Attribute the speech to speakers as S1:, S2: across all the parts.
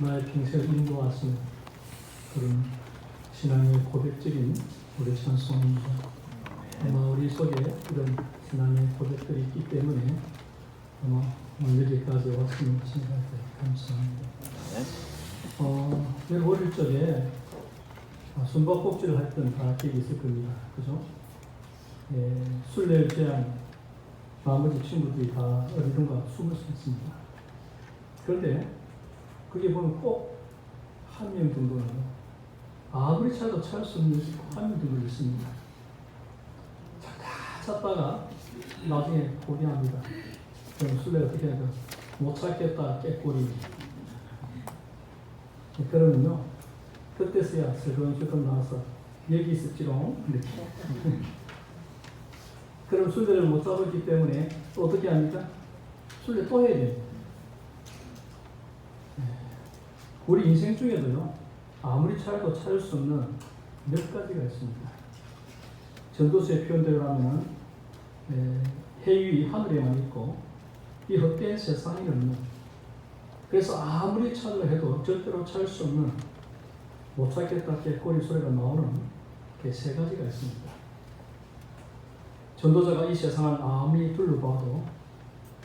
S1: 나의 평생을 인도하시는 그런 신앙의 고백적인 우리 찬송입니다. 아마 우리 속에 이런 신앙의 고백들이 있기 때문에 아마 오늘 여기까지 왔으면 생각해 감사합니다. 내가 어릴 적에 숨바꼭질을 했던 기억이 있을 겁니다. 그죠? 술래를 제한 나머지 친구들이 다 어디든가 숨을 수 있습니다. 그런데 그게 보면 꼭 한 명 정도는 아무리 찾아도 찾을 수 없는 한 명 정도 있습니다. 찾다가 나중에 포기합니다. 그럼 술래 어떻게 해야 돼요? 못 찾겠다 깨꼬리. 그러면요 그때서야 슬금슬금 나와서 여기 있었지롱 이렇게. 그럼 술래를 못 잡았기 때문에 또 어떻게 합니까? 술래 또 해야 돼요. 우리 인생 중에도요 아무리 찾아도 찾을 수 없는 몇 가지가 있습니다. 전도서의 표현대로 하면 해위 하늘에만 있고 이 헛된 세상에 없는, 그래서 아무리 찾으려 해도 절대로 찾을 수 없는 못 찾겠다 깨꼬리 소리가 나오는 그 세 가지가 있습니다. 전도자가 이 세상을 아무리 둘러봐도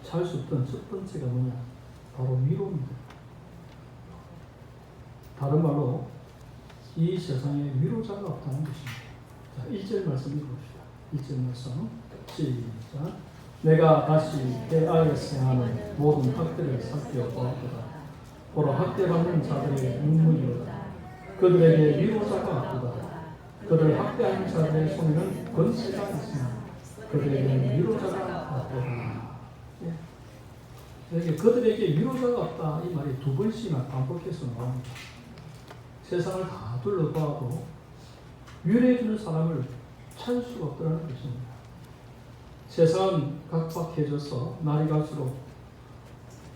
S1: 찾을 수 없던 첫 번째가 뭐냐? 바로 위로입니다. 다른 말로 이 세상에 위로자가 없다는 것입니다. 자, 1절 말씀 읽어봅시다. 1절 말씀 시작. 내가 다시 해 아래에서 행하는 모든 학대를 살펴보았도다. 보라 학대받는 자들의 눈물이로다. 그들에게 위로자가 없도다. 그들 학대하는 자들의 손에는 권세가 있으나 그들에게 위로자가 없도다. 여기 그들에게 위로자가 없다 이 말이 두 번씩이나 반복해서 나옵니다. 세상을 다 둘러봐도 위로해주는 사람을 찾을 수가 없다는 것입니다. 세상은 각박해져서 날이 갈수록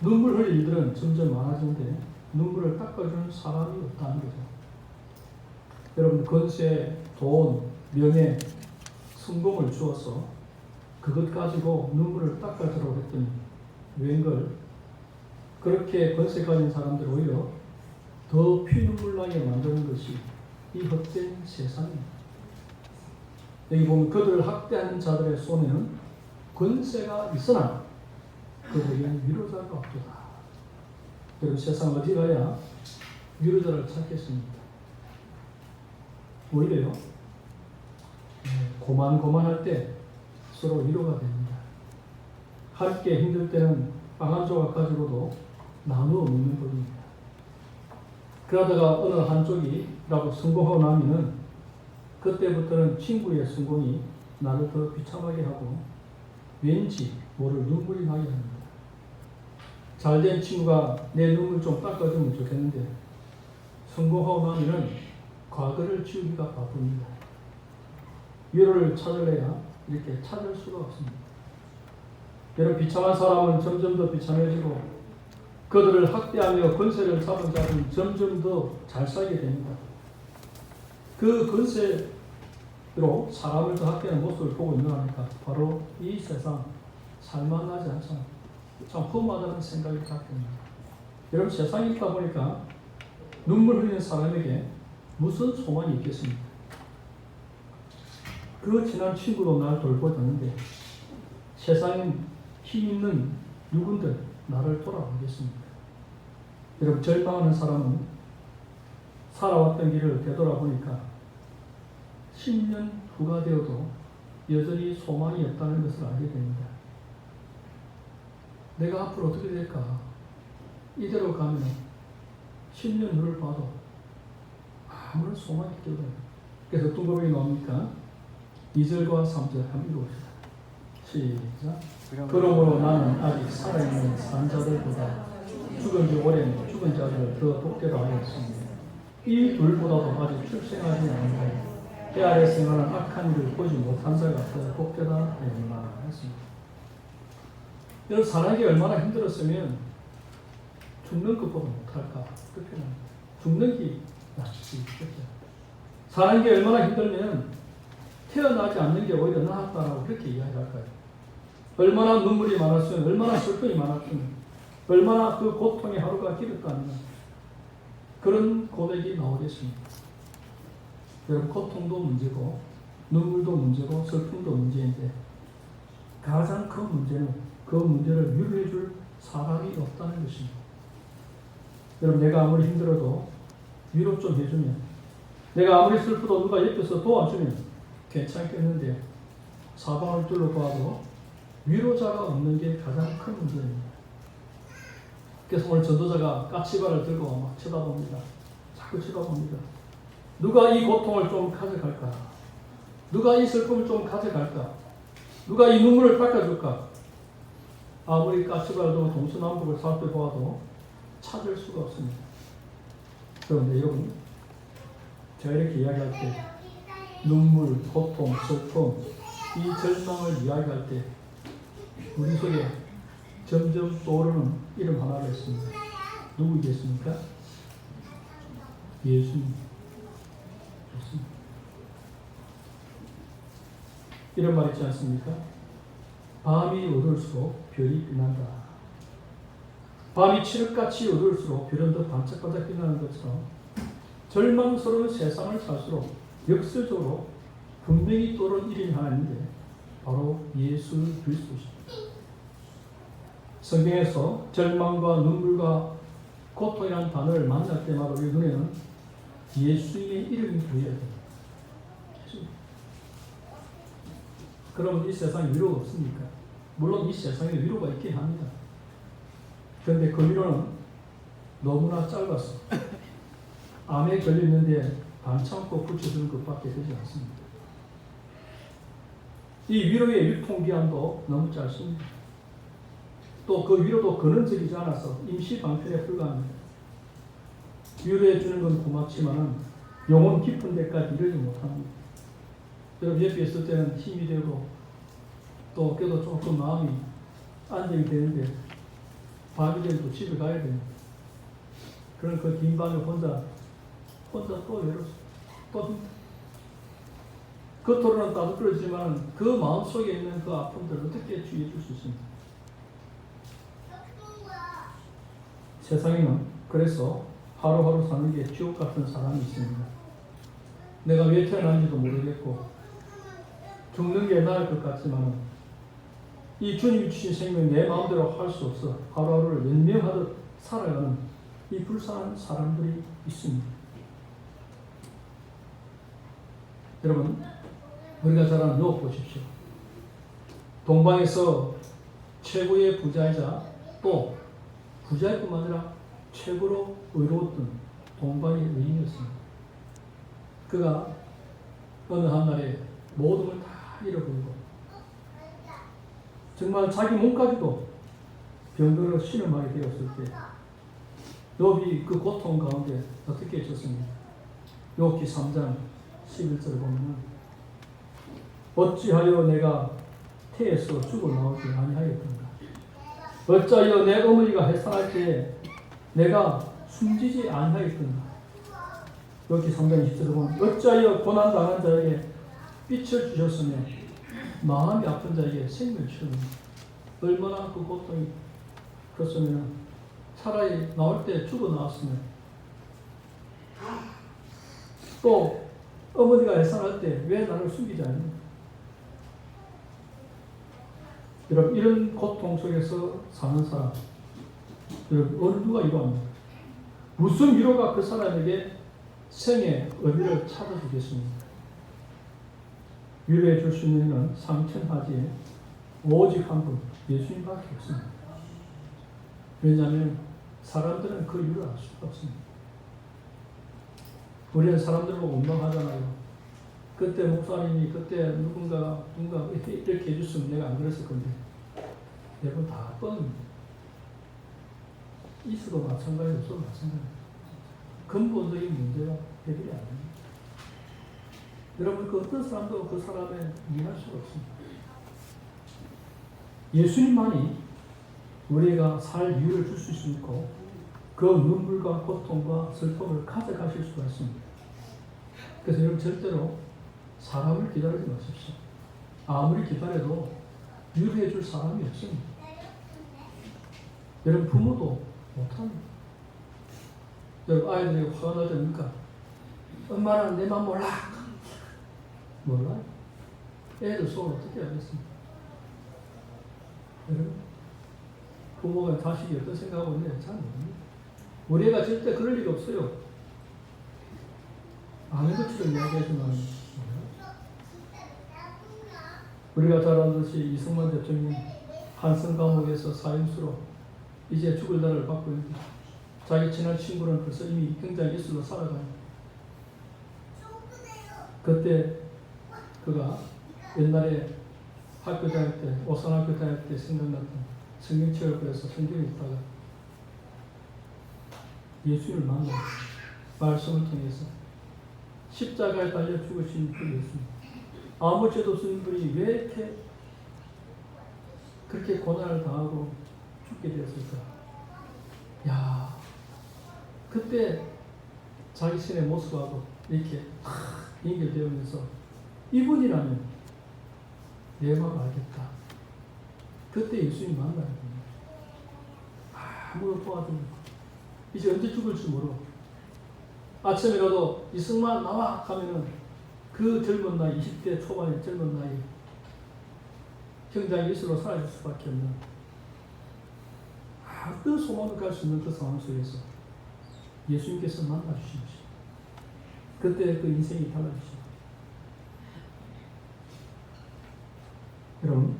S1: 눈물 흘릴 일들은 점점 많아지는데 눈물을 닦아주는 사람이 없다는 거죠. 여러분 권세, 돈, 명예, 성공을 주어서 그것 가지고 눈물을 닦아주라고 했더니 웬걸 그렇게 권세 가진 사람들 오히려 더 피눈물 나게 만드는 것이 이 헛된 세상입니다. 여기 보면 그들을 학대하는 자들의 손에는 권세가 있으나 그들에게는 위로자가 없도다. 여러분 세상 어디 가야 위로자를 찾겠습니까? 오히려요 고만고만할 때 서로 위로가 됩니다. 함께 힘들 때는 빵 한 조각 가지고도 나누어 먹는 법입니다. 그러다가 어느 한쪽이라고 성공하고 나면은 그때부터는 친구의 성공이 나를 더 비참하게 하고 왠지 모를 눈물이 나게 합니다. 잘된 친구가 내 눈물 좀 닦아주면 좋겠는데 성공하고 나면은 과거를 지우기가 바쁩니다. 위로를 찾으려야 이렇게 찾을 수가 없습니다. 여러분 비참한 사람은 점점 더 비참해지고 그들을 학대하며 권세를 잡은 자는 점점 더 잘 살게 됩니다. 그 권세로 사람을 더 학대하는 모습을 보고 있는 하니까 바로 이 세상 살만하지 않잖아요. 참 험하다는 생각이 갖게 됩니다. 여러분 세상에 있다 보니까 눈물 흘리는 사람에게 무슨 소망이 있겠습니까? 그 친한 친구도 날 돌보았는데 세상엔 힘 있는 누군들 나를 돌아보겠습니까? 여러분 절망하는 사람은 살아왔던 길을 되돌아보니까 10년 후가 되어도 여전히 소망이 없다는 것을 알게 됩니다. 내가 앞으로 어떻게 될까? 이대로 가면 10년 후를 봐도 아무런 소망이 없게 돼요. 그래서 어떤 고백이 나옵니까? 2절과 3절 한번 읽어봅시다. 시작. 그러므로 나는 아직 살아있는 산자들보다 죽은 지 오랜 죽은 자들을 더 복되다 하였습니다. 이 둘보다도 아직 출생하지 않은 자에 해 아래에서 행하는 악한 일을 보지 못한 자가 더 복되다 하였나 했습니다. 여러분 사랑이 얼마나 힘들었으면 죽는 것보다 못할까 그렇게 합니다. 죽는 게 낫지 그렇게. 사는 게 얼마나 힘들면 태어나지 않는 게 오히려 나았다라고 그렇게 이야기할까요? 얼마나 눈물이 많았으면 얼마나 슬픔이 많았으면 얼마나 그 고통의 하루가 길었다면 그런 고백이 나오겠습니다. 여러분, 고통도 문제고 눈물도 문제고 슬픔도 문제인데 가장 큰 문제는 그 문제를 위로해 줄 사람이 없다는 것입니다. 여러분, 내가 아무리 힘들어도 위로 좀 해주면, 내가 아무리 슬프도 누가 옆에서 도와주면 괜찮겠는데 사방을 둘러봐도 위로자가 없는 게 가장 큰 문제입니다. 그래서 오늘 전도자가 까치발을 들고 막 쳐다봅니다. 자꾸 쳐다봅니다. 누가 이 고통을 좀 가져갈까? 누가 이 슬픔을 좀 가져갈까? 누가 이 눈물을 닦아줄까? 아무리 까치발을 들고 동서남북을 살펴보아도 찾을 수가 없습니다. 그런데 여러분, 제가 이렇게 이야기할 때 눈물, 고통, 슬픔, 이 절망을 이야기할 때 우리 속에 점점 떠오르는 이름 하나가 있습니다. 누구겠습니까? 예수님. 좋습니다. 이런 말 있지 않습니까? 밤이 어두울수록 별이 빛난다. 밤이 칠흑같이 어두울수록 별은 더 반짝반짝 빛나는 것처럼 절망스러운 세상을 살수록 역설적으로 분명히 떠오르는 이름이 하나 있는데 바로 예수 그리스도십니다. 성경에서 절망과 눈물과 고통이라는 단어를 만날 때마다 우리 눈에는 예수님의 이름이 보여야 됩니다. 그러면 이 세상에 위로가 없습니까? 물론 이 세상에 위로가 있긴 합니다. 그런데 그 위로는 너무나 짧아서 암에 걸렸는데 반 참고 붙여주는 것밖에 되지 않습니다. 이 위로의 유통기한도 너무 짧습니다. 또 그 위로도 근원적이지 않아서 임시 방편에 불과합니다. 위로해 주는 건 고맙지만은 영혼 깊은 데까지 이르지 못합니다. 여러분, 옆에 있을 때는 힘이 되고 또 어깨도 조금 마음이 안정이 되는데 밤이 되면 또 집에 가야 됩니다. 그런 그 긴 밤에 혼자 또 외롭습니다. 또 힘들어요. 겉으로는 따뜻해지만 그 마음속에 있는 그 아픔들을 어떻게 치유해 줄 수 있습니까? 세상에는 그래서 하루하루 사는 게 지옥 같은 사람이 있습니다. 내가 왜 태어난지도 모르겠고 죽는 게 나을 것 같지만 이 주님이 주신 생명 내 마음대로 할 수 없어 하루하루를 연명하듯 살아가는 이 불쌍한 사람들이 있습니다. 여러분, 우리가 잘 아는 욥 보십시오. 동방에서 최고의 부자이자 또 부자일 뿐만 아니라 최고로 의로웠던 동방의 의인이었습니다. 그가 어느 한날에 모든 걸 다 잃어버리고 정말 자기 몸까지도 병들어 신음하게 되었을 때 욥이 그 고통 가운데 어떻게 해줬습니까? 욥기 3장 11절을 보면 어찌하여 내가 태에서 죽어 나오지 아니하였던가? 어찌하여 내 어머니가 해산할 때에 내가 숨지지 아니하였던가? 욥기 3장 20절을 보면 어찌하여 고난당한 자에게 빛을 주셨으며 마음이 아픈 자에게 생명을 주셨느냐? 얼마나 그 고통이 그렇으면 차라리 나올 때 죽어 나왔으면 또 어머니가 해산할 때 왜 나를 숨기지 않느냐? 여러분, 이런 고통 속에서 사는 사람, 여러분, 어느 누가 위로합니까? 무슨 위로가 그 사람에게 생의 의미를 찾아주겠습니까? 위로해 줄 수 있는 이는 상천하지에 오직 한 분, 예수님밖에 없습니다. 왜냐하면 사람들은 그 위로를 알 수가 없습니다. 우리는 사람들 보고 원망하잖아요. 그때 목사님이 그때 누군가 이렇게 해줬으면 내가 안 그랬을 건데 여러분 다 뻔입니다. 있어도 마찬가지, 없어도 마찬가지. 근본적인 문제가 해결이 안 됩니다. 여러분, 그 어떤 사람도 그 사람에 이해할 수가 없습니다. 예수님만이 우리가 살 이유를 줄 수 있고 그 눈물과 고통과 슬픔을 가져가실 수가 있습니다. 그래서 여러분, 절대로 사람을 기다리지 마십시오. 아무리 기다려도 위로해 줄 사람이 없습니다. 여러분, 부모도 못합니다. 여러분 아이들이 화가 날 때니까 엄마는 내 맘 몰라. 몰라요? 애들 속을 어떻게 알겠습니까? 여러분 부모가 자식이 어떤 생각하고 있는지 잘 모릅니다. 우리 애가 절대 그럴 일이 없어요. 아는 것처럼 이야기하지만 우리가 잘 아는 듯이 이승만 대통령이 한성 감옥에서 사형수로 이제 죽을 날을 받고 있는데 자기 친한 친구는 벌써 이미 굉장히 이슬로 살아가요. 그때 그가 옛날에 학교 다닐 때, 오산학교 다닐 때 생각났던 성경책을 그래서 성경을 읽다가 예수님을 만나요. 말씀을 통해서 십자가에 달려 죽으신 그 예수님. 아무 죄도 없는 분이 왜 이렇게 그렇게 고난을 당하고 죽게 되었을까? 야, 그때 자기 신의 모습하고 이렇게 연결되면서 이분이라면 내 마음을 알겠다. 그때 예수님 만나야 됩니다. 아무도 도와주는 거. 이제 언제 죽을지 모르고 아침이라도 이승만 나와 하면은 그 젊은 나이 20대 초반의 젊은 나이 형장이 이슬로 사라질 수밖에 없는 어떤 소망을 갈 수 있는 그 상황 속에서 예수님께서 만나주신 것입니다. 그때 그 인생이 달라지십니다. 여러분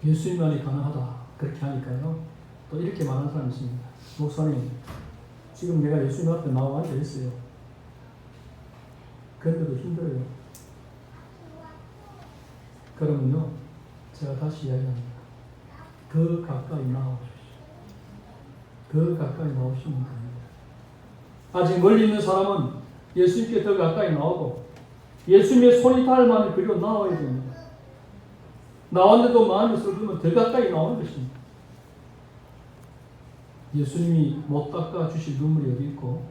S1: 예수님만이 가능하다 그렇게 하니까요 또 이렇게 말하는 사람이 있습니다. 목사님 지금 내가 예수님 앞에 나와 앉아 있어요. 그런데도 힘들어요. 그러면요 제가 다시 이야기합니다. 그 가까이 나오십시오. 그 가까이 나오시면 됩니다. 아직 멀리 있는 사람은 예수님께 더 가까이 나오고 예수님의 손이 닿을 만한 그리로 나와야 됩니다. 나왔는데도 마음이 슬프면 더 가까이 나오는 것입니다. 예수님이 못 닦아 주실 눈물이 어디 있고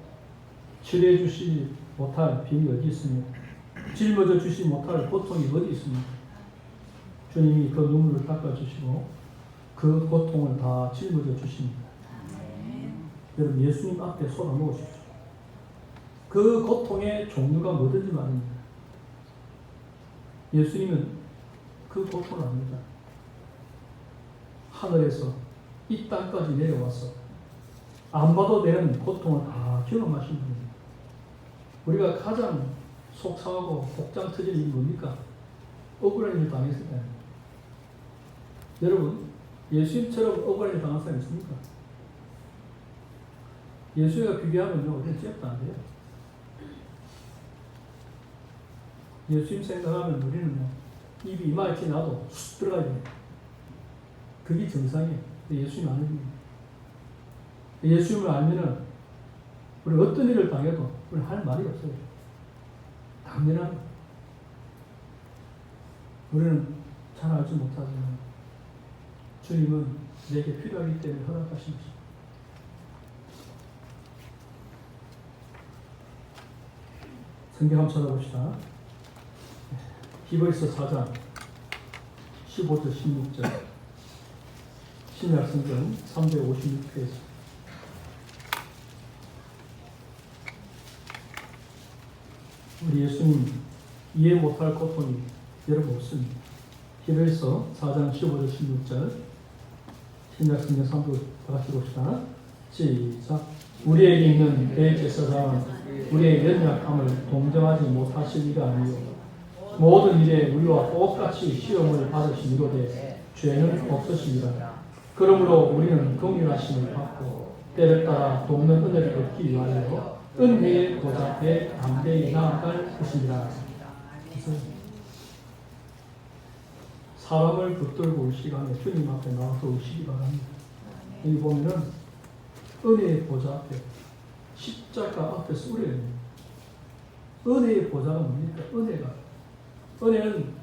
S1: 치료해 주시 못할 빈이 어디 있습니까? 짊어져 주시 못할 고통이 어디 있습니까? 주님이 그 눈물을 닦아 주시고 그 고통을 다 짊어져 주십니다. 여러분 예수님 앞에 쏟아 놓으십시오. 그 고통의 종류가 뭐든지 말입니다. 예수님은 그 고통을 압니다. 하늘에서 이 땅까지 내려와서 안 봐도 되는 고통을 다 경험하신 분입니다. 우리가 가장 속상하고 복장 터질 일이 뭡니까? 억울한 일을 당했을 때입니다. 여러분 예수님처럼 억울한 일 당한 사람 있습니까? 예수님과 비교하면요 우리는 잽도 안 돼요. 예수님 생각하면 우리는 뭐 입이 이마에 지나도 쑥 들어가야 됩니다. 그게 정상이에요. 예수님 아는 겁니다. 예수님을 알면은 우리 어떤 일을 당해도 우리 할 말이 없어요. 당연한 우리는 잘 알지 못하지만 주님은 내게 필요하기 때문에 허락하신 것입니다. 성경 한번 찾아봅시다. 히브리서 4장 15절 16절 신약성경 356페이지. 우리 예수님 이해 못할 고통이 여러분 없습니다. 히브리서 4장 15절 16절 신약성경 3부 다 같이 봅시다. 시작. 우리에게 있는 대제사장은 우리의 연약함을 동정하지 못하실 이가 아니요 모든 일에 우리와 똑같이 시험을 받으시미로되 죄는 없으시니라. 그러므로 우리는 긍휼하심을 받고 때를 따라 돕는 은혜를 얻기 위하여 은혜의 보좌 앞에 담대히 나아갈 것이니라. 사람을 붙들고 올 시간에 주님 앞에 나와서 오시기 바랍니다. 여기 보면은 은혜의 보좌 앞에 십자가 앞에서 우려야 됩니다. 은혜의 보좌가 뭡니까? 은혜는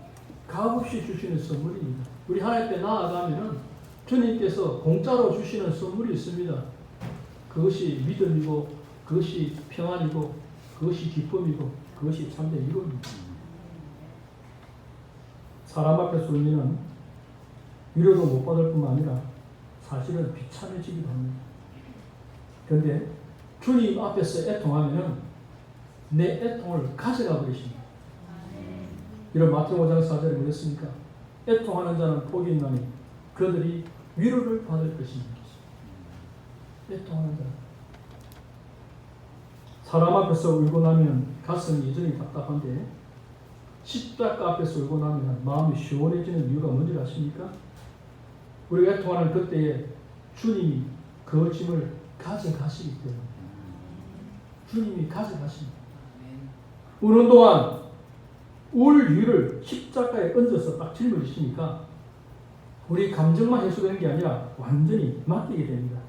S1: 값없이 주시는 선물입니다. 우리 하나님 앞에 나아가면은 주님께서 공짜로 주시는 선물이 있습니다. 그것이 믿음이고 그것이 평안이고 그것이 기쁨이고 그것이 참된 위로입니다. 사람 앞에서 울리는 위로도 못 받을 뿐만 아니라 사실은 비참해지기도 합니다. 그런데 주님 앞에서 애통하면은 내 애통을 가져가 버리십니다. 이런 마태복음 5장 4절에 뭐랬습니까? 애통하는 자는 복이 있나니 그들이 위로를 받을 것입니다. 애통하는 자. 사람 앞에서 울고 나면 가슴이 여전히 답답한데 십자가 앞에서 울고 나면 마음이 시원해지는 이유가 뭔지 아십니까? 우리가 애통하는 그때에 주님이 그 짐을 가져가시기 때문에 주님이 가져가십니다. 우는 동안 울 이유를 십자가에 얹어서 딱 짊어지시니까 우리 감정만 해소되는 게 아니라 완전히 맡기게 됩니다.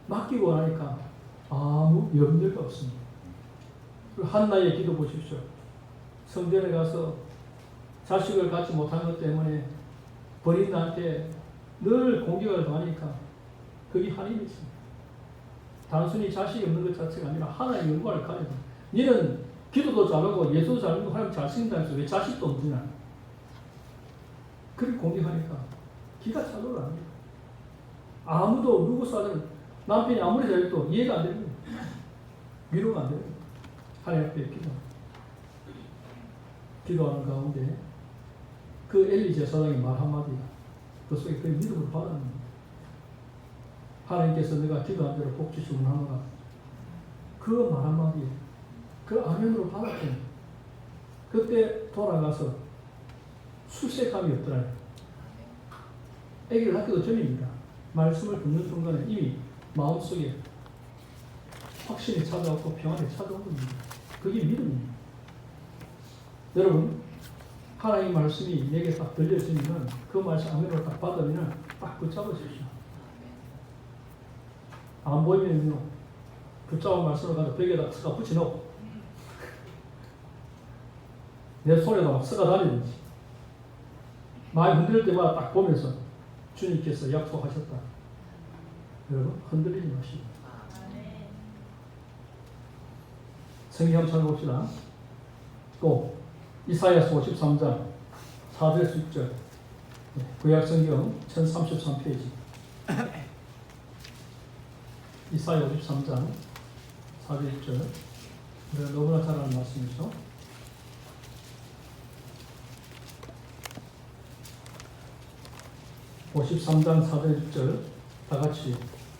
S1: 맡기고 나니까 아무 염려가 없습니다. 한나의 기도 보십시오. 성전에 가서 자식을 갖지 못한 것 때문에 버린 나한테 늘 공격을 당하니까 그게 하나님이 있습니다. 단순히 자식이 없는 것 자체가 아니라 하나님의 영광을 가져야 됩니다. 니는 기도도 잘하고 예수도 잘하고 하나님 잘 쓰인다면서 왜 자식도 없느냐. 그렇게 공격하니까 기가 차도를 안 합니다. 아무도 누구 사는 남편이 아무리 잘해도 이해가 안 됩니다. 위로가 안 됩니다. 하나님 앞에 기도하는 가운데 그 엘리 제사장의 말 한마디가 그 속에 그 믿음을 받았습니다. 하나님께서 내가 기도한 대로 복 주시면 하노라. 그 말 한마디에 그 아멘으로 받았더니 그때 돌아가서 술색함이 없더라요. 아기를 낳기도 전입니다. 말씀을 듣는 순간에 이미 마음속에 확신이 찾아왔고 평안이 찾아온 겁니다. 그게 믿음입니다. 여러분, 하나님의 말씀이 내게 딱 들려지면 그 말씀 아멘으로 딱 받으면 딱 붙잡으십시오. 안 보이면요, 붙잡은 말씀을 가지고 벽에다 쓰가 붙여놓고 내 손에다 막 쓰가 다니든지 마음이 흔들릴 때마다 딱 보면서 주님께서 약속하셨다. 여러분, 흔들리지 마시고 성경 한번 찾아봅시다. 또 이사야서 53장 4절 6절 구약성경 1033페이지 이사야 53장 4절 6절 우리가 너무나 잘 아는 말씀이죠. (53장 4절 6절) 다 같이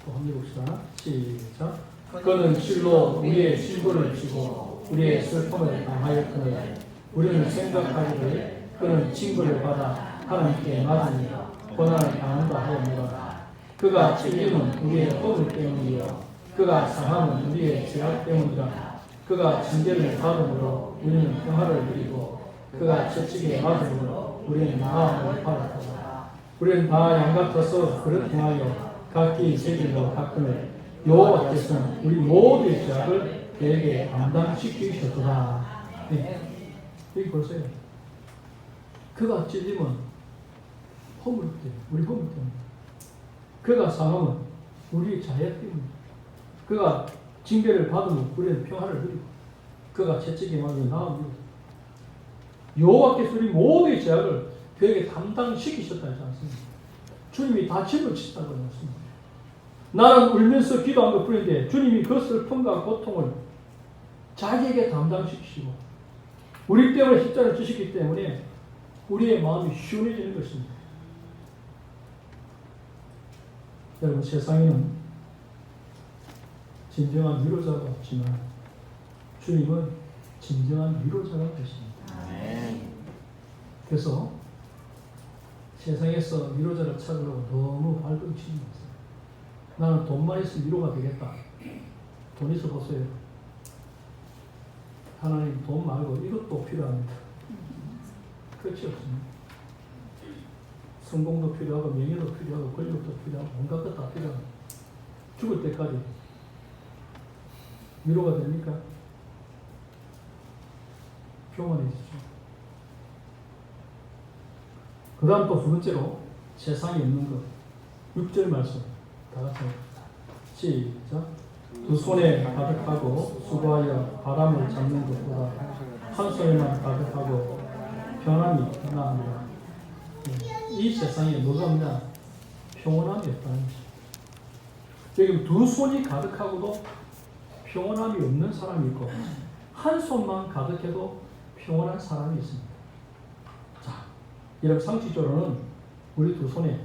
S1: 또 한번 읽읍시다. 시작. 그는 실로 우리의 실고를 지고 우리의 슬픔을 당하였거늘 우리는 생각하기를 그는 징벌을 받아 하나님께 맞으며 고난을 당한다 하였노라. 그가 찔림은 우리의 허물 때문이요 그가 상함은 우리의 죄악 때문이라. 그가 징계를 받음으로 우리는 평화를 누리고 그가 채찍에 맞음으로 우리는 마음을 받았다. 우리는 다 양같아서 그릇 행하여 각기 제 길로 가끔을 여호와께서는 우리 모두의 죄악을 그에게 담당시키셨도다. 네. 여기 보세요. 그가 찔림은 허물 때문에, 우리 허물 때문에. 그가 상함은 우리의 자애 때문에. 그가 징계를 받으면 우리는 평화를 누리고 그가 채찍에 맞으면 나아옵니다. 여호와께서 우리 모두의 죄악을 그에게 담당시키셨다 하지 않습니까? 주님이 다 짊어지셨다고 했습니다. 나는 울면서 기도한 것 뿐인데 주님이 그 슬픔과 고통을 자기에게 담당시키시고 우리 때문에 십자가를 지셨기 때문에 우리의 마음이 시원해지는 것입니다. 여러분, 세상에는 진정한 위로자가 없지만 주님은 진정한 위로자가 되십니다. 그래서 세상에서 위로자를 찾으려고 너무 발동치는 것입니다. 나는 돈만 있으면 위로가 되겠다. 돈 있어 보세요. 하나님 돈 말고 이것도 필요합니다. 끝이 없습니다. 성공도 필요하고 명예도 필요하고 권력도 필요하고 온갖 것 다 필요합니다. 죽을 때까지 위로가 됩니까? 평안해지죠. 그 다음 또 두 번째로 세상에 없는 것 6절 말씀 다 같이 시작. 두 손에 가득하고 수고하여 바람을 잡는 것보다 한 손에만 가득하고 평안이 나옵니다. 이 세상에 뭐가 없냐? 평온함이 없다는 것입니다. 여기 두 손이 가득하고도 평온함이 없는 사람이 있고 한 손만 가득해도 평온한 사람이 있습니다. 자, 이런 상식적으로는 우리 두 손에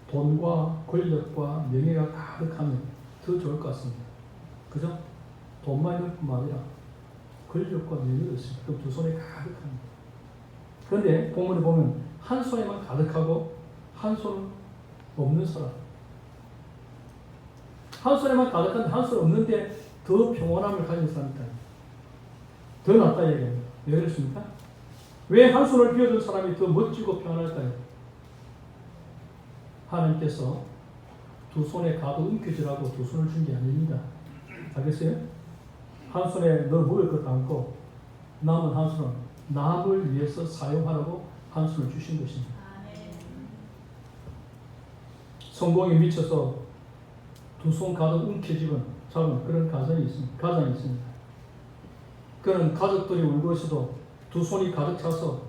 S1: 돈과 권력과 명예가 가득하면 더 좋을 것 같습니다. 그죠? 돈만 있는 뿐만 아니라 권력과 명예도 있습니다. 그 두 손에 가득합니다. 그런데 본문에 보면 한 손에만 가득하고 한 손은 없는 사람. 한 손에만 가득한데 한 손 없는데 더 평온함을 가진 사람이다. 더 낫다 얘기합니다. 왜 그렇습니까? 왜 한 손을 비워둔 사람이 더 멋지고 평안할까요? 하나님께서 두 손에 가득 움켜쥐라고 두 손을 준 게 아닙니다. 알겠어요? 한 손에 너 먹을 것 않고 남은 한 손은 남을 위해서 사용하라고 한 손을 주신 것입니다. 성공에 미쳐서 두 손 가득 잡은 그런 가정이 있습니다. 그런 가족들이 울고 있어도 두 손이 가득 차서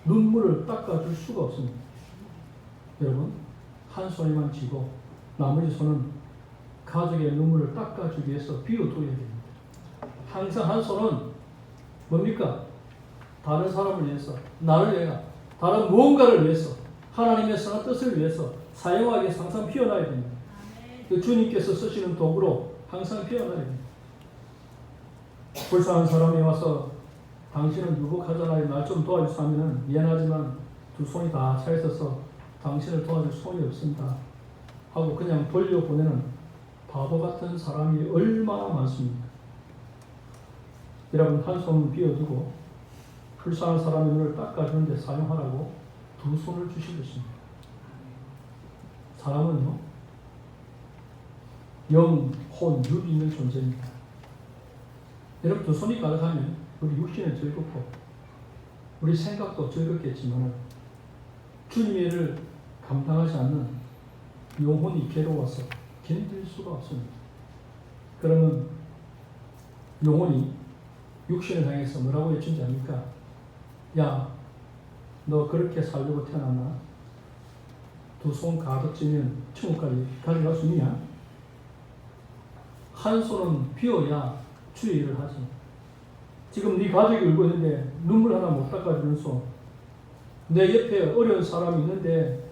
S1: 눈물을 닦아줄 수가 없습니다. 여러분, 한 손에만 쥐고 나머지 손은 가족의 눈물을 닦아주기 위해서 비워둬야 됩니다. 항상 한 손은 뭡니까? 다른 사람을 위해서, 나를 위해, 다른 무언가를 위해서, 하나님의 선한 뜻을 위해서 사용하기 위해서 항상 피어나야 됩니다. 그 주님께서 쓰시는 도구로 항상 피어나야 됩니다. 불쌍한 사람이 와서 당신은 유복하잖아요. 날 좀 도와주소 하면은 미안하지만 두 손이 다 차 있어서 당신을 도와줄 손이 없습니다 하고 그냥 돌려보내는 바보 같은 사람이 얼마나 많습니까? 여러분, 한 손은 비워두고 불쌍한 사람의 눈을 닦아주는 데 사용하라고 두 손을 주신 것입니다. 사람은요, 영, 혼, 육이 있는 존재입니다. 여러분, 두 손이 가득하면 우리 육신은 즐겁고 우리 생각도 즐겁겠지만 주님의 일을 감당하지 않는 영혼이 괴로워서 견딜 수가 없습니다. 그러면 영혼이 육신을 향해서 뭐라고 외친지 압니까? 야, 너 그렇게 살려고 태어났나? 두 손 가득 쥐면 천국까지 가져갈 수 있냐? 한 손은 비워야 주의 일을 하지. 지금 네 가족이 울고 있는데 눈물 하나 못 닦아주는 손, 내 옆에 어려운 사람이 있는데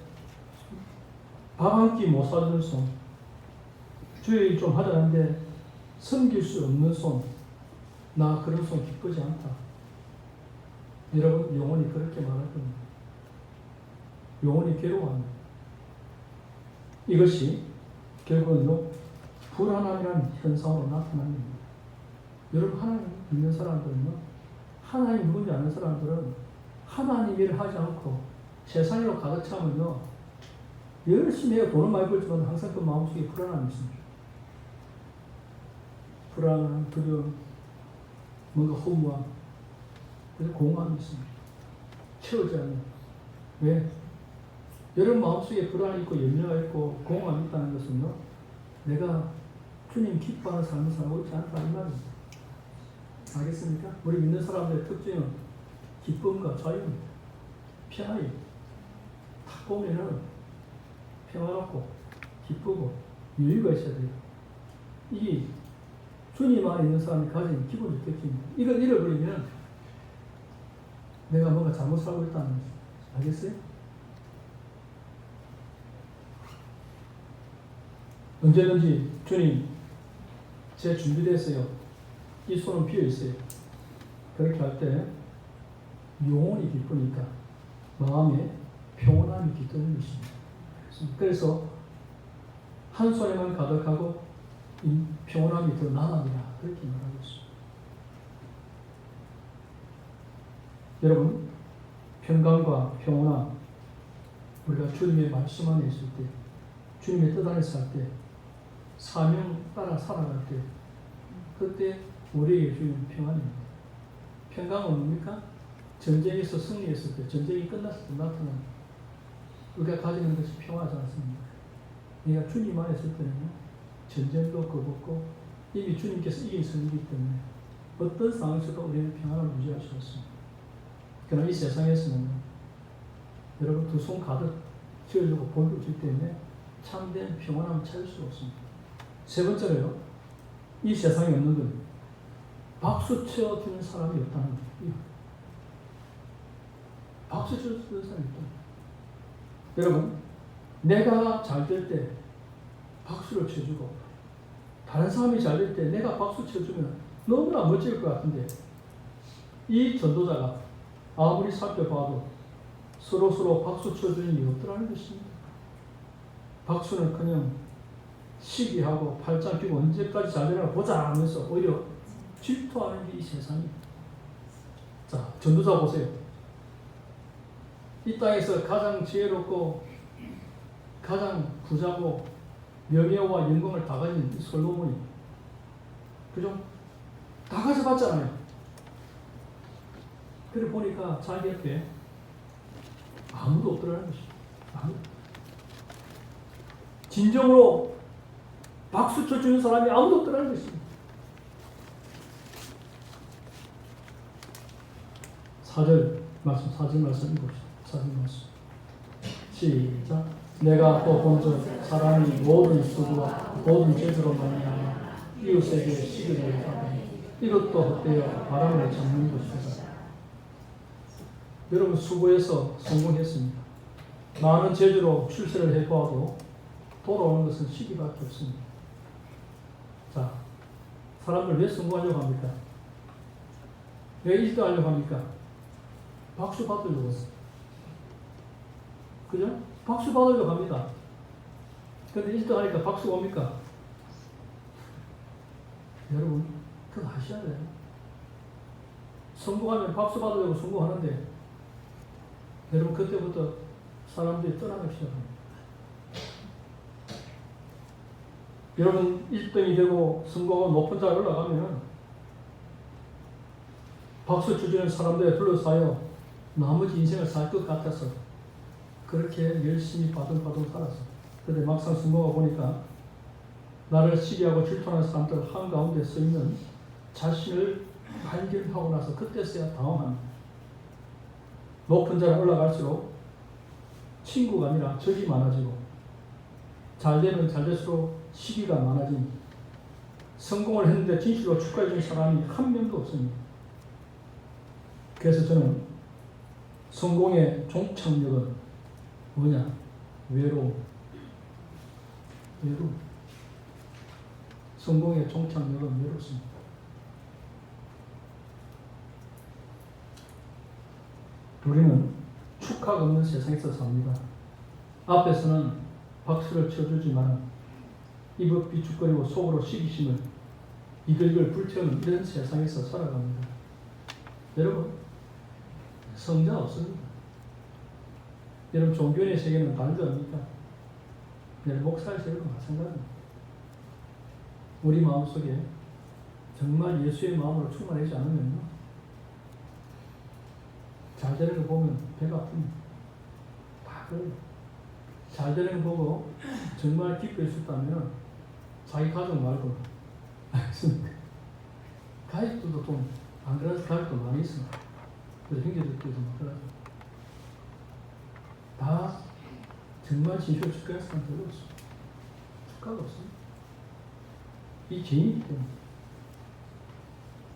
S1: 밥 한 끼 못 사주는 손, 주의 일 좀 하자는데 섬길 수 없는 손, 나 그런 손 기쁘지 않다. 여러분, 영혼이 그렇게 말할 겁니다. 영혼이 괴로워합니다. 이것이 결국은요, 불안함이라는 현상으로 나타납니다. 여러분, 하나님 믿는 사람들은요, 하나님 누군지 아는 사람들은 하나님 일을 하지 않고 세상으로 가득 차면요, 열심히 해요. 돈은 많이 벌지만 항상 그 마음속에 불안함이 있습니다. 불안함, 두려움, 뭔가 허무함, 그래서 공허함이 있습니다. 채우지 않는. 왜? 여러분 마음속에 불안이 있고 염려가 있고 공허함이 있다는 것은요, 내가 주님 기뻐하는 삶을 살고 있지 않다 이 말입니다. 알겠습니까? 우리 믿는 사람들의 특징은 기쁨과 자유입니다. 평안이 딱 보면은 평화롭고 기쁘고 여유가 있어야 돼요. 이게 주님 안에 있는 사람이 가진 기본적 특징입니다. 이걸 잃어버리면 내가 뭔가 잘못 살고 있다는 거죠. 알겠어요? 언제든지 주님, 제 준비됐어요. 이 손은 비어 있어요. 그렇게 할 때 영혼이 기쁘니까 마음에 평온함이 깃드는 것입니다. 그래서 한 손에만 가득하고 이 평온함이 더 나아니라 그렇게 말하고 있습니다. 여러분, 평강과 평온함, 우리가 주님의 말씀 안에 있을 때, 주님의 뜻 안에서 할 때, 사명 따라 살아갈 때, 그때 우리에게 주는 평안입니다. 평강은 뭡니까? 전쟁에서 승리했을 때, 전쟁이 끝났을 때 나타나는 우리가 가지는 것이 평화하지 않습니까? 내가 주님 안에 있을 때는요, 전쟁도 거벗고 이미 주님께서 이긴 승리이기 때문에 어떤 상황에서도 우리는 평안을 유지할 수 있습니다. 그러나 이 세상에서는 여러분 두 손 가득 쥐어주고 복을 줄 때문에 참된 평안함을 찾을 수가 없습니다. 세 번째로요. 이 세상에 없는 건 박수 쳐주는 사람이 없다는 거예요. 박수 쳐주는 사람이 없다. 여러분, 내가 잘 될 때 박수를 쳐주고 다른 사람이 잘 될 때 내가 박수 쳐주면 너무나 멋질 것 같은데 이 전도자가 아무리 살펴봐도 서로 박수 쳐주는 일이 없더라는 것입니다. 박수는 그냥 시기하고 팔짱 끼고 언제까지 잘 되나 보자 하면서 오히려 질투하는 게 이 세상입니다. 자, 전도자 보세요. 이 땅에서 가장 지혜롭고 가장 부자고 명예와 영광을 다 가진 솔로몬이, 그죠? 다 가져갔잖아요. 그래 보니까 자기 옆에 아무도 없더라는 것입니다. 아무도. 진정으로 박수 쳐주는 사람이 아무도 없더라는 것입니다. 4절 말씀 읽어봅시다. 4절 말씀. 시작. 내가 또 본즉 사람이 모든 수고와 모든 죄로 말미암아 이웃에게 시기를 하더니 이것도 헛되어 바람을 잡는 것이다. 여러분, 수고해서 성공했습니다. 많은 재주로 출세를 해보아도 돌아오는 것은 시기밖에 없습니다. 자, 사람들 왜 성공하려고 합니까? 왜 1등 하려고 합니까? 박수 받으려고 했어요. 그죠? 박수 받으려고 합니다. 근데 1등 하니까 박수가 옵니까? 여러분, 그거 아셔야 돼요. 성공하면 박수 받으려고 성공하는데 여러분, 그때부터 사람들이 떠나기 시작합니다. 여러분, 1등이 되고 성공하고 높은 자리에 올라가면 박수 쳐주는 사람들에 둘러싸여 나머지 인생을 살 것 같아서 그렇게 열심히 바둥바둥 살았어. 그런데 막상 성공하고 보니까 나를 시기하고 질투하는 사람들 한가운데 서 있는 자신을 발견하고 나서 그때서야 당황합니다. 높은 자리에 올라갈수록 친구가 아니라 적이 많아지고 잘 되면 잘 될수록 시기가 많아지니 성공을 했는데 진실로 축하해 준 사람이 한 명도 없습니다. 그래서 저는 성공의 종착역은 뭐냐? 외로움. 성공의 종착역은 외롭습니다. 우리는 축하가 없는 세상에서 삽니다. 앞에서는 박수를 쳐주지만 입을 비축거리고 속으로 시기심을 이글이글 불태우는 이런 세상에서 살아갑니다. 여러분, 성자 없습니다. 여러분, 종교의 세계는 다른 거 아닙니까? 여러분, 목사의 세계도 마찬가지입니다. 우리 마음속에 정말 예수의 마음으로 충만하지 않으면요, 잘 되는 거 보면 배가 아픕니다. 다 그래요. 잘 되는 거 보고 정말 기뻐했었다면 자기 가족 말고 가족들도 좀 안 그래서 가족도 많이 있습니다. 그래서 형제들끼리도 막 그러죠. 다 정말 진실로 축하할 사람 별로 없어요. 축하가 없어요. 이 죄인이기 때문에.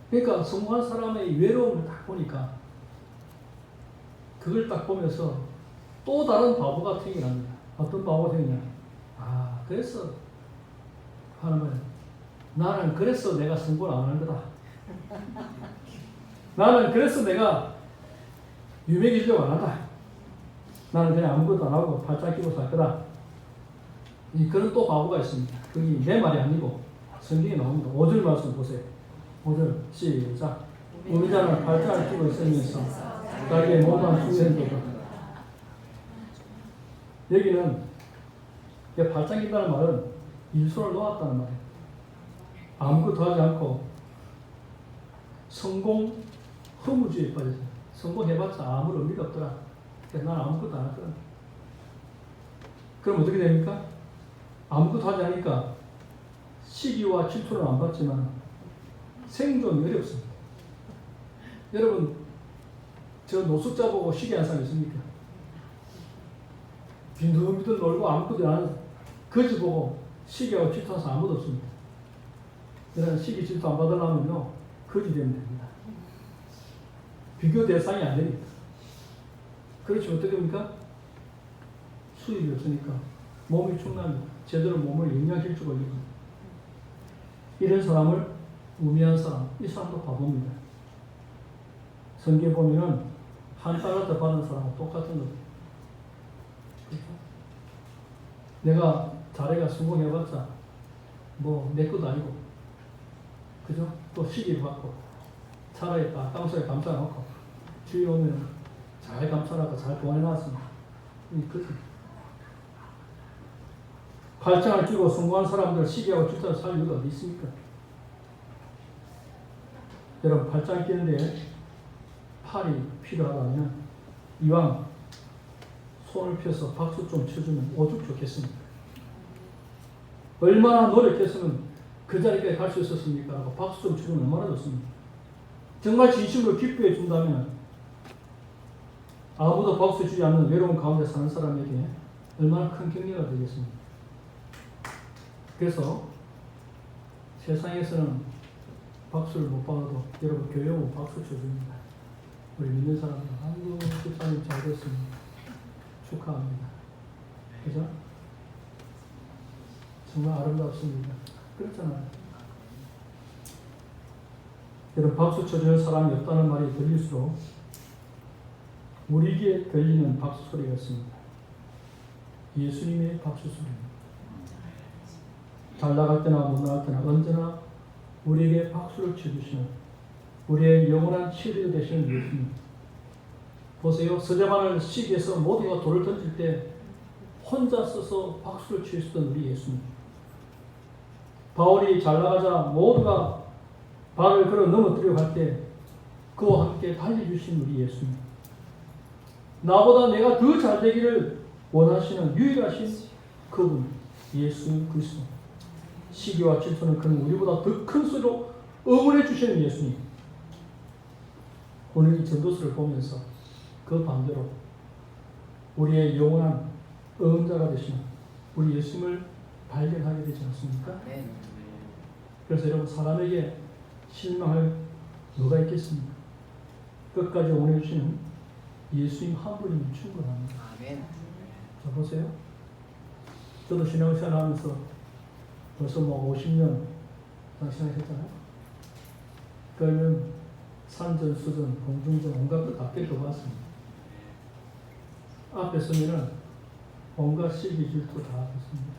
S1: 그러니까 성공한 사람의 외로움을 딱 보니까 그걸 딱 보면서 또 다른 바보가 생겨납니다. 어떤 바보가 생기냐? 아, 그래서 하는 거예요. 나는 그래서 내가 성공을 안 하는 거다. 나는 그래서 내가 유명해지려고 안 한다. 나는 그냥 아무것도 안 하고 팔짱 끼고 살 거다. 그런 또 바보가 있습니다. 그게 내 말이 아니고 성경에 나옵니다. 5절 말씀 보세요. 5절 시작. 우리자는 팔짱을 끼고 있으면서 자기의 모든 중생도다. 여기는 팔짱 낀다는 말은 일손을 놓았다는 말이에요. 아무것도 하지 않고 성공 허무주의에 빠졌어요. 성공해봤자 아무 의미가 없더라. 그래서 나는 아무것도 안 할 거야. 그럼 어떻게 됩니까? 아무것도 하지 않으니까 시기와 질투는 안 받지만 생존이 어렵습니다. 여러분, 저 노숙자 보고 시기한 사람 있습니까? 빈둥빈둥 놀고 아무것도 안 하는 거지 보고 시기하고 질투하는 사람 아무도 없습니다. 그러나 시기 질투 안 받으려면요, 거지 되면 됩니다. 비교 대상이 안 됩니다. 그렇지 어떻게 됩니까? 수입이 없으니까 몸이 축납니다. 제대로 몸을 영양실조가 올립니다. 이런 사람을 우매한 사람, 이 사람도 바보입니다. 성경에 보면은 한 달러도 받은 사람하고 똑같은 거예요. 그렇죠? 내가 자네가 성공해봤자 뭐 내 것도 아니고, 그죠? 또 시기를 받고 차라리 땅속에 감싸놓고 주위 오면 잘 감싸라고 잘 보내놨습니다. 그렇죠? 팔짱을 끼고 성공한 사람들 시기하고 질투를 살 이유가 어디 있습니까? 여러분, 팔짱 끼는데 팔이 필요하다면 이왕 손을 펴서 박수 좀 쳐주면 오죽 좋겠습니까? 얼마나 노력했으면 그 자리까지 갈 수 있었습니까? 라고 박수 좀 쳐주면 얼마나 좋습니까? 정말 진심으로 기뻐해 준다면 아무도 박수 주지 않는 외로운 가운데 사는 사람에게 얼마나 큰 격려가 되겠습니까? 그래서 세상에서는 박수를 못 받아도 여러분 교회 오면 박수 쳐줍니다. 우리 믿는 사람들, 아이고 집사님 잘 됐습니다. 축하합니다. 그죠? 정말 아름답습니다. 그렇잖아요. 여러분, 박수 쳐주는 사람이 없다는 말이 들릴수록 우리에게 들리는 박수 소리가 있습니다. 예수님의 박수 소리입니다. 잘 나갈 때나 못 나갈 때나 언제나 우리에게 박수를 쳐주시는 우리의 영원한 치료 되시는 예수님. 보세요. 스데반을 시기해서 모두가 돌을 던질 때 혼자 서서 박수를 치시던 우리 예수님. 바울이 잘 나가자 모두가 발을 걸어 넘어뜨려 갈 때 그와 함께 달려주신 우리 예수님. 나보다 내가 더 잘 되기를 원하시는 유일하신 그분 예수 그리스도. 시기와 질투는 그는 우리보다 더 큰 소리로 응원해 주시는 예수님. 오늘 이 전도서를 보면서 그 반대로 우리의 영원한 응원자가 되시는 우리 예수님을 발견하게 되지 않습니까? 네. 그래서 여러분, 사람에게 실망할 뭐가 있겠습니까? 끝까지 응원해 주시는 예수님 한 분이면 충분합니다. 아멘. 자, 보세요. 저도 신앙생활 하면서 벌써 뭐 50년 신앙했잖아요. 그러면 산전, 수전, 공중전, 온갖 것 다 겪어봤습니다. 앞에 서면은 온갖 시기, 질투 다 했습니다.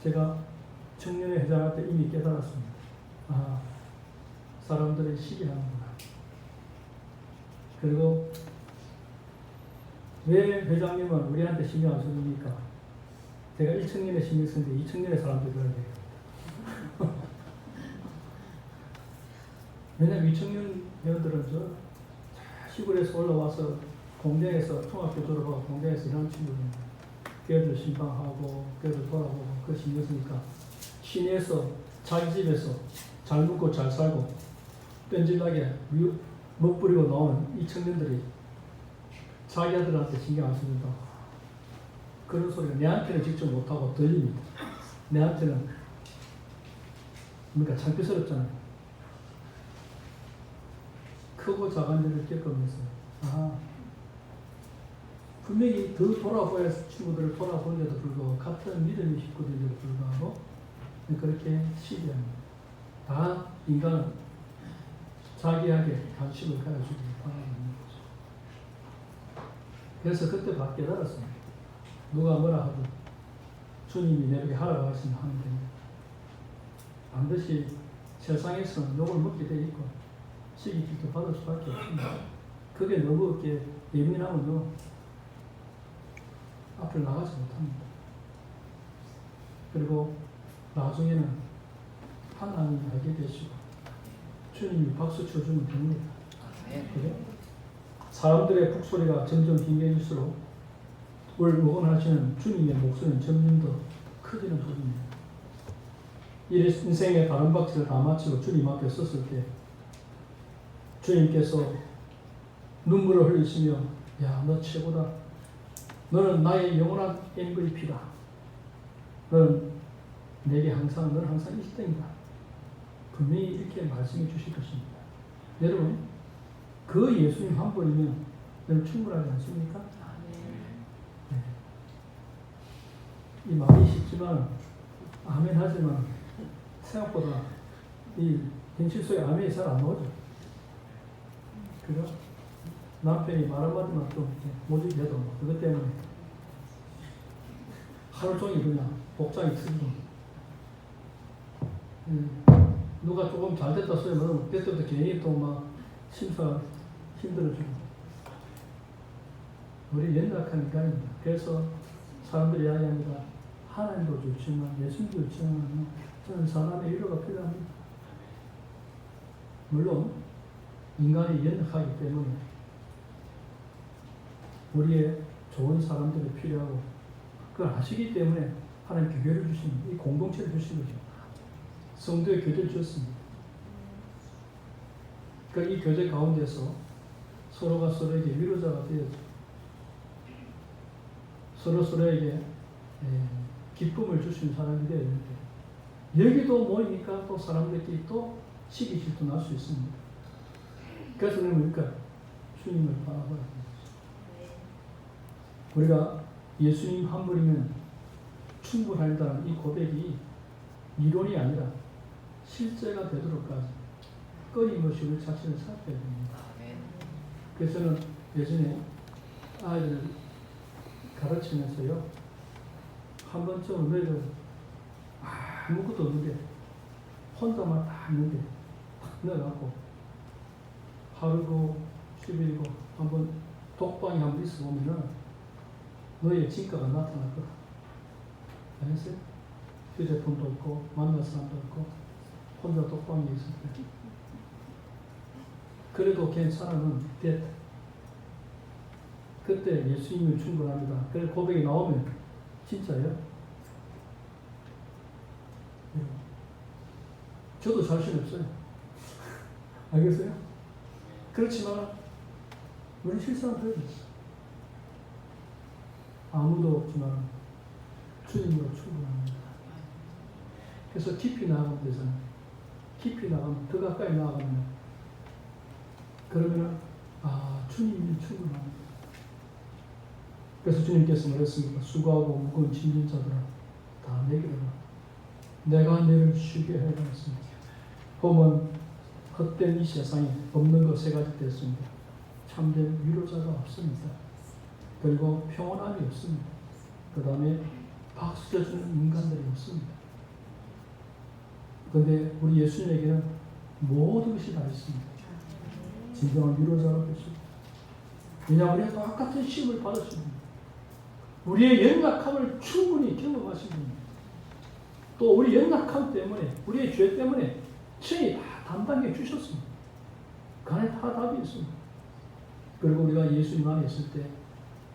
S1: 제가 청년회 회장할 때 이미 깨달았습니다. 아, 사람들이 시기하는구나. 그리고 왜 회장님은 우리한테 신경 안 써줍니까? 제가 1청년에 신경 쓰는데 2청년의 사람들이 그러야 돼요. 왜냐면 2청년 회원들은 저 시골에서 올라와서 공장에서 중학교 졸업하고 공장에서 일하는 친구들입니다. 교회들 신방하고 교회들 돌아보고 그 신경 쓰니까 시내에서 자기 집에서 잘 먹고 잘 살고 뺀질나게 먹부리고 나오는 이 청년들이 자기 아들한테 신경 안 쓰는다. 그런 소리가 내한테는 직접 못하고 들립니다. 내한테는 그러니까 창피스럽잖아요. 크고 작은 일을 겪으면서 분명히 더 돌아보야 친구들을 돌아보는데도 불구하고 같은 믿음의 식구들인데도 불구하고 그렇게 시기합니다. 다 인간은 자기에게 관심을 가져주기 바라는 거죠. 그래서 그때 막 깨달았습니다. 누가 뭐라 하든 주님이 내게 하라고 하시면 하면 됩니다. 반드시 세상에서는 욕을 먹게 돼 있고 시기 질투 받을 수밖에 없습니다. 그게 너무 이렇게 예민하면요 앞을 나가지 못합니다. 그리고 나중에는 하나님이 알게 되시고 주님이 박수 쳐주면 됩니다. 그래? 사람들의 북소리가 점점 빈개질수록 응원하시는 주님의 목소리는 점점 더 커지는 소리입니다. 이 인생의 다른 박스를 다 마치고 주님 앞에 섰을 때 주님께서 눈물을 흘리시며 야, 너 최고다. 너는 나의 영원한 MVP다. 너는 너는 항상 1등이다. 분명히 이렇게 말씀해 주실 것입니다. 여러분, 그 예수님 한 분이면 너는 충분하지 않습니까? 네. 이 말이 쉽지만 아멘 하지만 생각보다 이 현실 속에 아멘이 잘 안 나오죠. 그죠? 남편이 말 한마디만 좀 모집해도 그것 때문에 하루 종일 그냥 복장이 틀리고 누가 조금 잘 됐다 소리면 그때부터 괜히 또 막 심사가 힘들어지고 우리 연약한 인간입니다. 그래서 사람들이 이야기합니다. 하나님도 좋지만 예수님도 좋지만 저는 사람의 위로가 필요합니다. 물론 인간이 연약하기 때문에 우리의 좋은 사람들이 필요하고 그걸 아시기 때문에 하나님 교회를 주신 이 공동체를 주신 거죠. 성도의 교제를 주셨습니다. 그러니까 이 교제 가운데서 서로가 서로에게 위로자가 되어서 서로에게 기쁨을 주신 사람이 되어야 되는데 여기도 모이니까 또 사람들끼리 또 시기 질투 날 수 있습니다. 그래서 우리는 그러니까 주님을 바라봐야 됩니다. 우리가 예수님 한 분이면 충분하다는 이 고백이 이론이 아니라 실제가 되도록까지 끊임없이 우리 자신을 살펴야 됩니다. 그래서 저는 예전에 아이들 가르치면서요, 한 번쯤 너희들 아무것도 없는데 혼자만 딱 있는데 탁 넣어갖고 하루고 10일이고 한번 독방에 한번 있어보면은 너의 진가가 나타날 거다. 알겠어요? 휴대폰도 없고 만날 사람도 없고 혼자 독방에 있을 때 그래도 괜찮아는 됐다. 그때 예수님이 충분합니다. 그래서 고백이 나오면 진짜예요? 저도 자신 없어요. 알겠어요? 그렇지만 우리 실수하면 돼요. 아무도 없지만 주님으로 충분합니다. 그래서 깊이 나가면 되잖아요. 깊이 나가면 더 가까이 나가면 그러면 주님이 충분합니다. 그래서 주님께서 말했습니다. 수고하고 무거운 짐진 자들아 다 내게로 내가 너를 쉬게 하리라 했습니다. 보면 헛된 이 세상에 없는 것 세 가지 됐습니다. 참된 위로자가 없습니다. 그리고 평온함이 없습니다. 그 다음에 박수 쳐주는 인간들이 없습니다. 그런데 우리 예수님에게는 모든 것이 다 있습니다. 진정한 위로자가 되십니다. 왜냐하면 우리가 똑같은 시험을 받으신 분입니다. 우리의 연약함을 충분히 경험하신 분입니다. 또 우리 연약함 때문에 우리의 죄 때문에 친히 다 담당해 주셨습니다. 그 안에 다 답이 있습니다. 그리고 우리가 예수님 안에 있을 때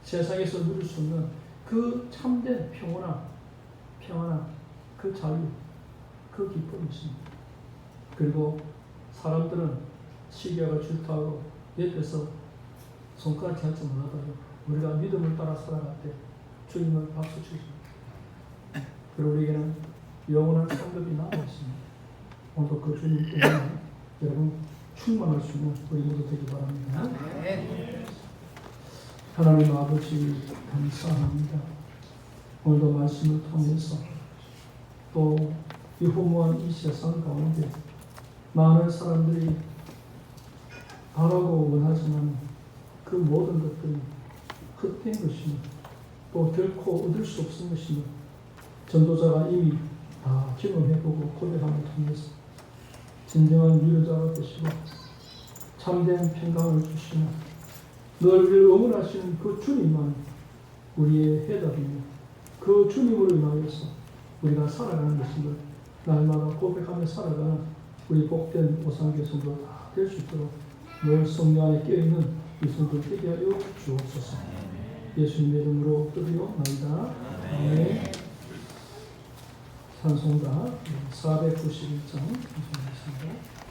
S1: 세상에서 누릴 수 없는 그 참된 평온함, 그 자유, 그 기쁨이 있습니다. 그리고 사람들은 시기하고 질투하고 옆에서 손가락 찰지 못하다가 우리가 믿음을 따라 살아갈 때 주님을 박수 치십니다. 그리고 우리에게는 영원한 상급이 남아 있습니다. 오늘도 그 주님 때문에 여러분 충만할 수 있는 우리 모두 되기 바랍니다. 하나님 아버지 감사합니다. 오늘도 말씀을 통해서 또 이 허무한 이 세상 가운데 많은 사람들이 바라고 원하지만 그 모든 것들이 헛된 것이며 또 결코 얻을 수 없는 것이며 전도자가 이미 다 경험해보고 고백함을 통해서 진정한 위로자가 되시고 참된 평강을 주시는 늘 우리를 응원하시는 그 주님만 우리의 해답이며 그 주님으로 인하여서 우리가 살아가는 것임을 날마다 고백하며 살아가는 우리 복된 오상교 성도 다 될 수 있도록 늘 성령 안에 깨어있는 이 성도 되게 하여 주옵소서. 예수님의 이름으로 드리옵나이다. 아멘. 찬송가 491장 감사합니다.